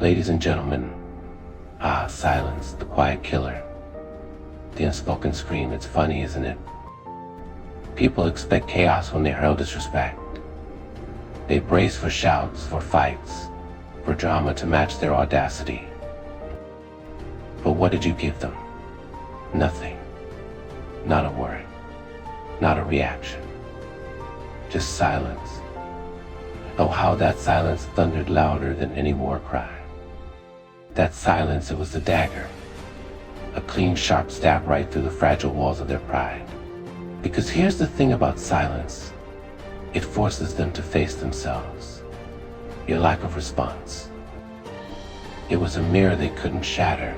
Ladies and gentlemen, silence, the quiet killer. The unspoken scream, it's funny, isn't it? People expect chaos when they hurl disrespect. They brace for shouts, for fights, for drama to match their audacity. But what did you give them? Nothing. Not a word. Not a reaction. Just silence. Oh, how that silence thundered louder than any war cry. That silence, it was the dagger. A clean, sharp stab right through the fragile walls of their pride. Because here's the thing about silence. It forces them to face themselves. Your lack of response. It was a mirror they couldn't shatter,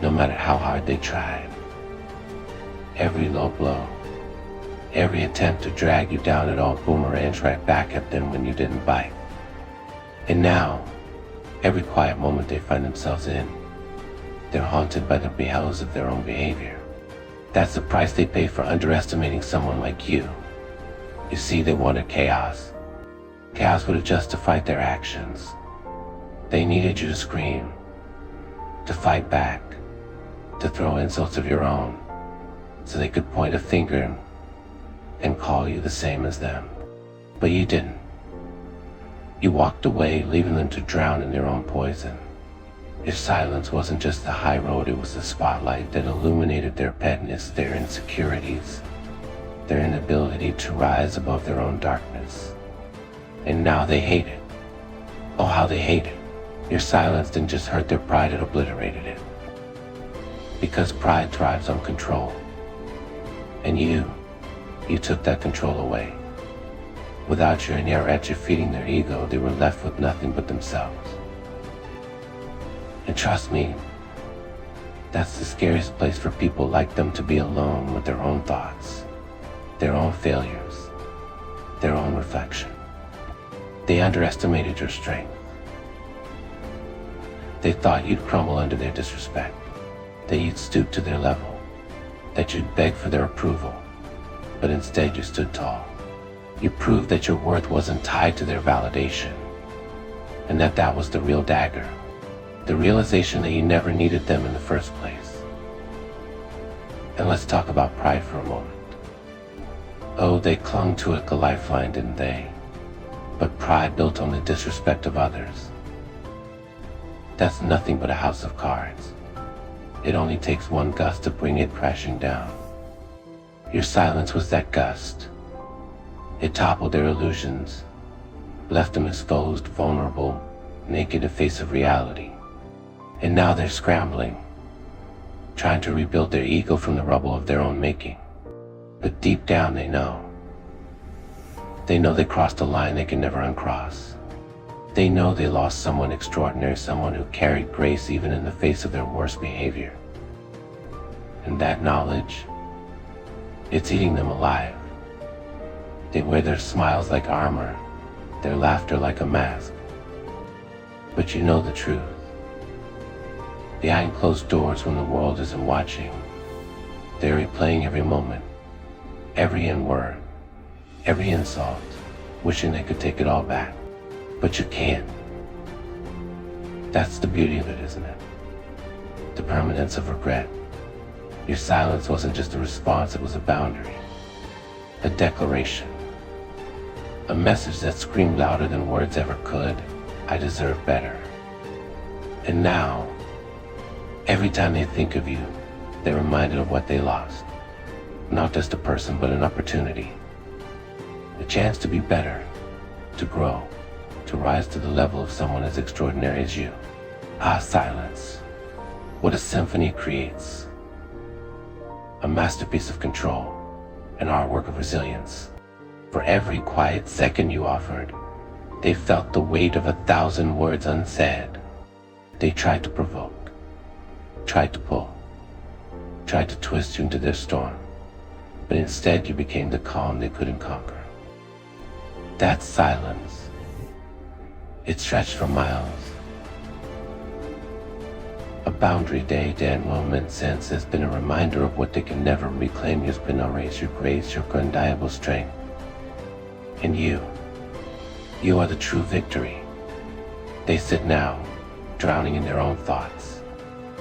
no matter how hard they tried. Every low blow, every attempt to drag you down, it all boomerangs right back at them when you didn't bite. And now, every quiet moment they find themselves in, they're haunted by the behels of their own behavior. That's the price they pay for underestimating someone like you. You see, they wanted chaos. Chaos would have justified their actions. They needed you to scream, to fight back, to throw insults of your own, so they could point a finger and call you the same as them. But you didn't. You walked away, leaving them to drown in their own poison. Your silence wasn't just the high road, it was the spotlight that illuminated their petness, their insecurities, their inability to rise above their own darkness. And now they hate it. Oh, how they hate it. Your silence didn't just hurt their pride, it obliterated it. Because pride thrives on control. And you took that control away. Without you and your wretched feeding their ego, they were left with nothing but themselves. And trust me, that's the scariest place for people like them, to be alone with their own thoughts, their own failures, their own reflection. They underestimated your strength. They thought you'd crumble under their disrespect, that you'd stoop to their level, that you'd beg for their approval, but instead you stood tall. You proved that your worth wasn't tied to their validation, and that was the real dagger. The realization that you never needed them in the first place. And let's talk about pride for a moment. Oh, they clung to it like a lifeline, didn't they? But pride built on the disrespect of others. That's nothing but a house of cards. It only takes one gust to bring it crashing down. Your silence was that gust. It toppled their illusions, left them exposed, vulnerable, naked in face of reality. And now they're scrambling, trying to rebuild their ego from the rubble of their own making. But deep down they know. They know they crossed a line they can never uncross. They know they lost someone extraordinary, someone who carried grace even in the face of their worst behavior. And that knowledge, it's eating them alive. They wear their smiles like armor, their laughter like a mask. But you know the truth. Behind closed doors, when the world isn't watching, they're replaying every moment, every N-word, every insult, wishing they could take it all back. But you can't. That's the beauty of it, isn't it? The permanence of regret. Your silence wasn't just a response, it was a boundary, a declaration, a message that screamed louder than words ever could. I deserve better. And now, every time they think of you, they're reminded of what they lost. Not just a person, but an opportunity. A chance to be better, to grow, to rise to the level of someone as extraordinary as you. Silence. What a symphony it creates. A masterpiece of control, an artwork of resilience. For every quiet second you offered, they felt the weight of 1,000 words unsaid. They tried to provoke, tried to pull, tried to twist you into their storm, but instead you became the calm they couldn't conquer. That silence, it stretched for miles. A boundary day that moment since has been a reminder of what they can never reclaim. You've been erased, your grace, your undeniable strength. And you are the true victory. They sit now, drowning in their own thoughts.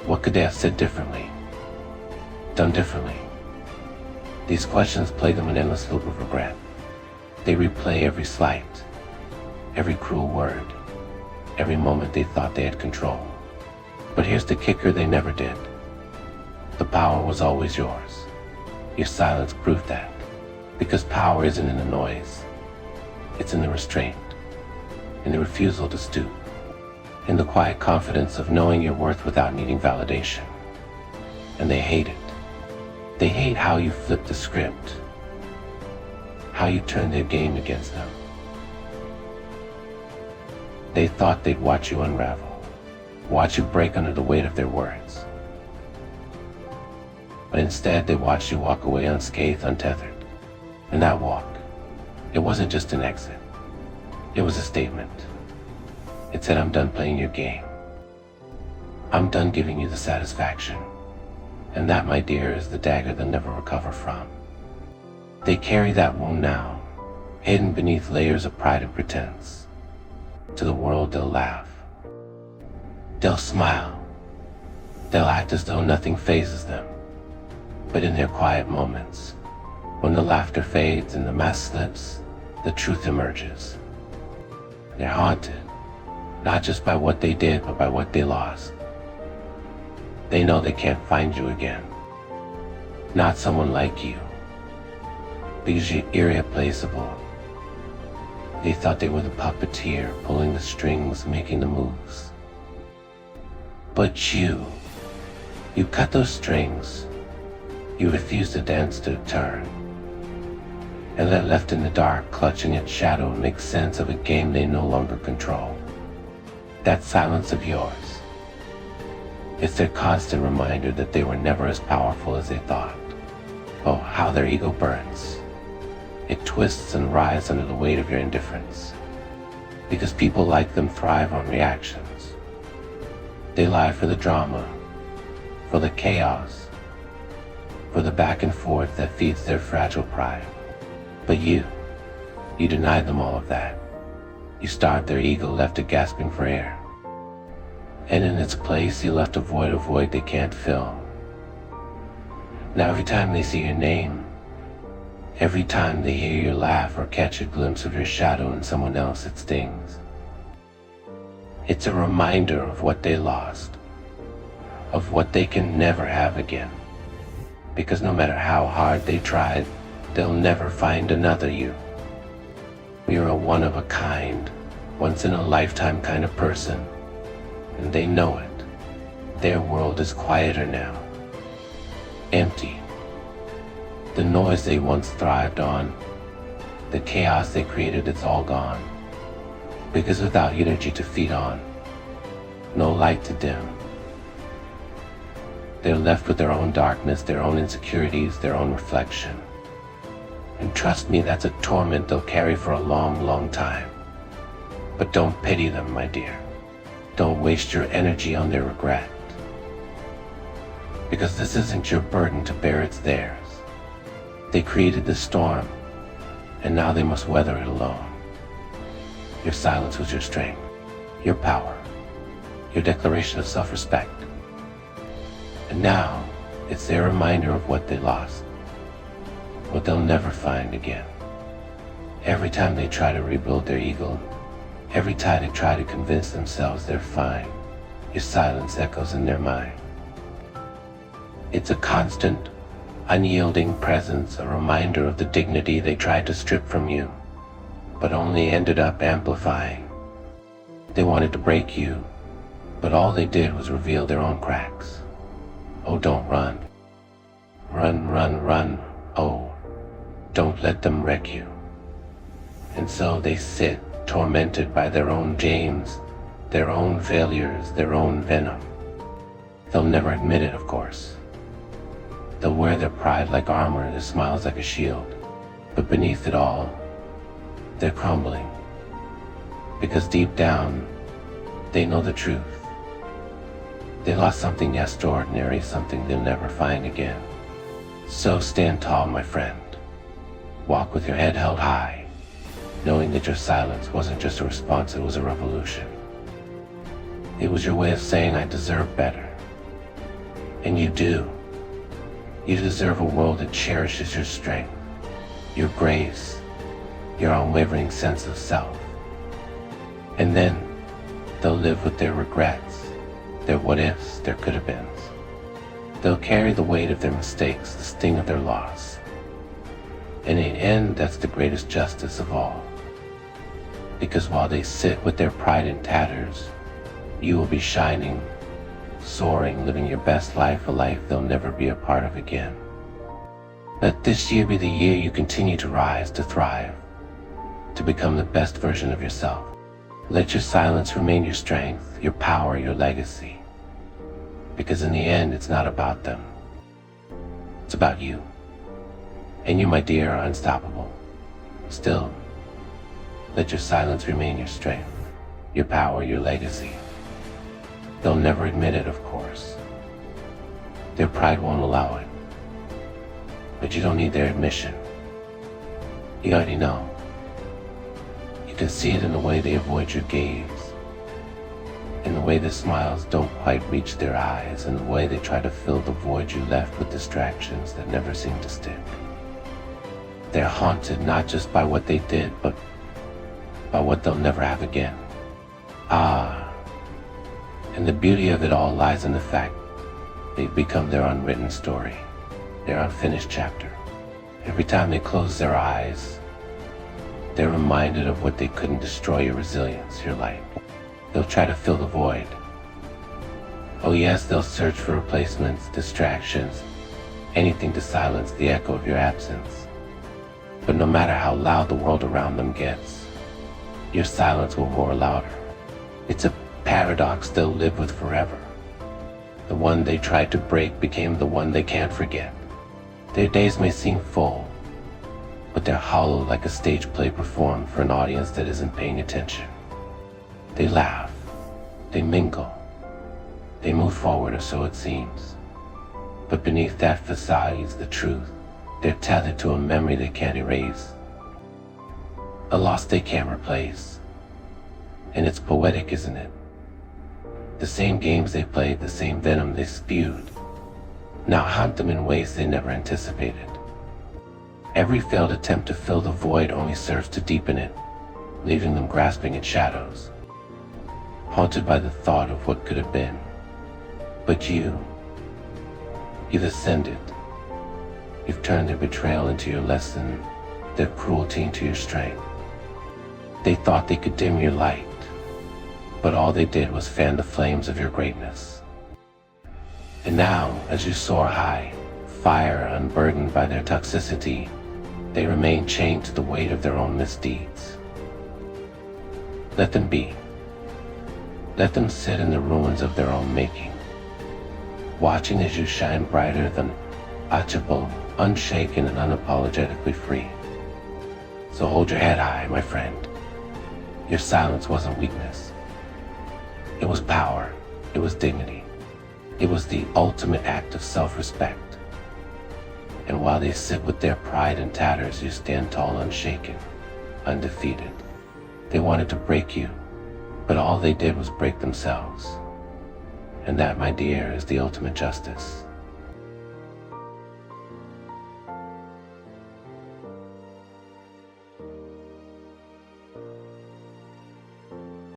What could they have said differently? Done differently? These questions plague them an endless loop of regret. They replay every slight, every cruel word, every moment they thought they had control. But here's the kicker: they never did. The power was always yours. Your silence proved that. Because power isn't in the noise. It's in the restraint, in the refusal to stoop, in the quiet confidence of knowing your worth without needing validation. And they hate it. They hate how you flip the script, how you turn their game against them. They thought they'd watch you unravel, watch you break under the weight of their words. But instead, they watched you walk away unscathed, untethered. And that walk, it wasn't just an exit. It was a statement. It said, I'm done playing your game. I'm done giving you the satisfaction. And that, my dear, is the dagger they'll never recover from. They carry that wound now, hidden beneath layers of pride and pretense. To the world, they'll laugh. They'll smile. They'll act as though nothing phases them. But in their quiet moments, when the laughter fades and the mask slips, the truth emerges. They're haunted, not just by what they did, but by what they lost. They know they can't find you again. Not someone like you, because you're irreplaceable. They thought they were the puppeteer, pulling the strings, making the moves. But you cut those strings. You refuse to dance to the turn. And let left in the dark, clutching at shadow, make sense of a game they no longer control. That silence of yours, it's their constant reminder that they were never as powerful as they thought. Oh, how their ego burns. It twists and writhes under the weight of your indifference. Because people like them thrive on reactions. They lie for the drama, for the chaos, for the back and forth that feeds their fragile pride. But you denied them all of that. You starved their ego, left it gasping for air. And in its place, you left a void they can't fill. Now every time they see your name, every time they hear your laugh or catch a glimpse of your shadow in someone else, it stings. It's a reminder of what they lost, of what they can never have again. Because no matter how hard they tried, they'll never find another you. You're a one-of-a-kind, once-in-a-lifetime kind of person, and they know it. Their world is quieter now, empty. The noise they once thrived on, the chaos they created, it's all gone. Because without energy to feed on, no light to dim, they're left with their own darkness, their own insecurities, their own reflection. And trust me, that's a torment they'll carry for a long, long time. But don't pity them, my dear. Don't waste your energy on their regret. Because this isn't your burden to bear, it's theirs. They created the storm, and now they must weather it alone. Your silence was your strength, your power, your declaration of self-respect. And now, it's their reminder of what they lost, what they'll never find again. Every time they try to rebuild their ego, every time they try to convince themselves they're fine, your silence echoes in their mind. It's a constant, unyielding presence, a reminder of the dignity they tried to strip from you, but only ended up amplifying. They wanted to break you, but all they did was reveal their own cracks. Oh, don't run. Run, run, run. Oh, don't let them wreck you. And so they sit, tormented by their own games, their own failures, their own venom. They'll never admit it, of course. They'll wear their pride like armor, their smiles like a shield. But beneath it all, they're crumbling. Because deep down, they know the truth. They lost something extraordinary, something they'll never find again. So stand tall, my friend. Walk with your head held high, knowing that your silence wasn't just a response, it was a revolution. It was your way of saying I deserve better. And you do. You deserve a world that cherishes your strength, your grace, your unwavering sense of self. And then they'll live with their regrets, their what-ifs, their could-have-beens. They'll carry the weight of their mistakes, the sting of their loss. And in the end, that's the greatest justice of all. Because while they sit with their pride in tatters, you will be shining, soaring, living your best life, a life they'll never be a part of again. Let this year be the year you continue to rise, to thrive, to become the best version of yourself. Let your silence remain your strength, your power, your legacy. Because in the end, it's not about them. It's about you. And you, my dear, are unstoppable. Still, let your silence remain your strength, your power, your legacy. They'll never admit it, of course. Their pride won't allow it. But you don't need their admission. You already know. You can see it in the way they avoid your gaze, in the way their smiles don't quite reach their eyes, in the way they try to fill the void you left with distractions that never seem to stick. They're haunted not just by what they did, but by what they'll never have again. And the beauty of it all lies in the fact they've become their unwritten story, their unfinished chapter. Every time they close their eyes, they're reminded of what they couldn't destroy: your resilience, your light. They'll try to fill the void. Oh yes, they'll search for replacements, distractions, anything to silence the echo of your absence. But no matter how loud the world around them gets, your silence will roar louder. It's a paradox they'll live with forever. The one they tried to break became the one they can't forget. Their days may seem full, but they're hollow like a stage play performed for an audience that isn't paying attention. They laugh, they mingle, they move forward, or so it seems. But beneath that facade is the truth. They're tethered to a memory they can't erase, a loss they can't replace. And it's poetic, isn't it? The same games they played, the same venom they spewed, now haunt them in ways they never anticipated. Every failed attempt to fill the void only serves to deepen it, leaving them grasping at shadows, haunted by the thought of what could have been. But you've ascended. You've turned their betrayal into your lesson, their cruelty into your strength. They thought they could dim your light, but all they did was fan the flames of your greatness. And now, as you soar high, fire unburdened by their toxicity, they remain chained to the weight of their own misdeeds. Let them be. Let them sit in the ruins of their own making, watching as you shine brighter than untouchable, unshaken, and unapologetically free. So hold your head high, my friend. Your silence wasn't weakness. It was power. It was dignity. It was the ultimate act of self-respect. And while they sit with their pride in tatters, you stand tall, unshaken, undefeated. They wanted to break you, but all they did was break themselves. And that, my dear, is the ultimate justice.